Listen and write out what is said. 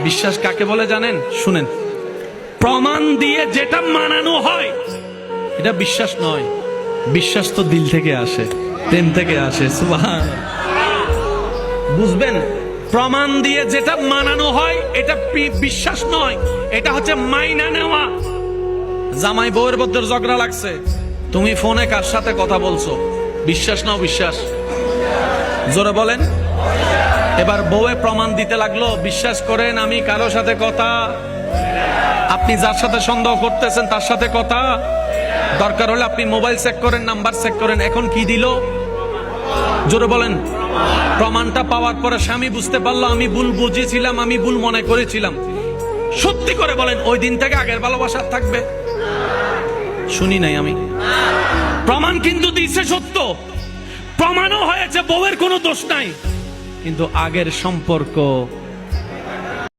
বিশ্বাস কাকে বলে জানেন? শুনেন, প্রমাণ দিয়ে যেটা মানানো হয় এটা বিশ্বাস নয়। বিশ্বাস তো দিল থেকে আসে, প্রেম থেকে আসে। সুবহানাল্লাহ, বুঝবেন? প্রমাণ দিয়ে যেটা মানানো হয় এটা বিশ্বাস নয়, এটা হচ্ছে মাইনা নেওয়া। জামাই বউয়ের মধ্যে ঝগড়া লাগছে, তুমি ফোনে কার সাথে কথা বলছো? বিশ্বাস নাও বিশ্বাস? জোরে বলেন। এবার বউয়ে প্রমাণ দিতে লাগলো, বিশ্বাস করেন আমি কারো সাথে কথা, আপনি যার সাথে সন্দেহ করতেছেন তার সাথে কথা, দরকার হলে আপনি মোবাইল চেক করেন, নাম্বার চেক করেন। এখন কি দিল? জোরে বলেন। প্রমাণটা পাওয়ার পরে স্বামী বুঝতে পারলো আমি ভুল বুঝেছিলাম, আমি ভুল মনে করেছিলাম। সত্যি করে বলেন, ওই দিন থেকে আগের ভালোবাসা থাকবে? শুনি নাই আমি। প্রমাণ কিন্তু দিছে সত্য, প্রমাণও হয়েছে, বউয়ের কোনো দোষ নাই, কিন্তু আগের সম্পর্ক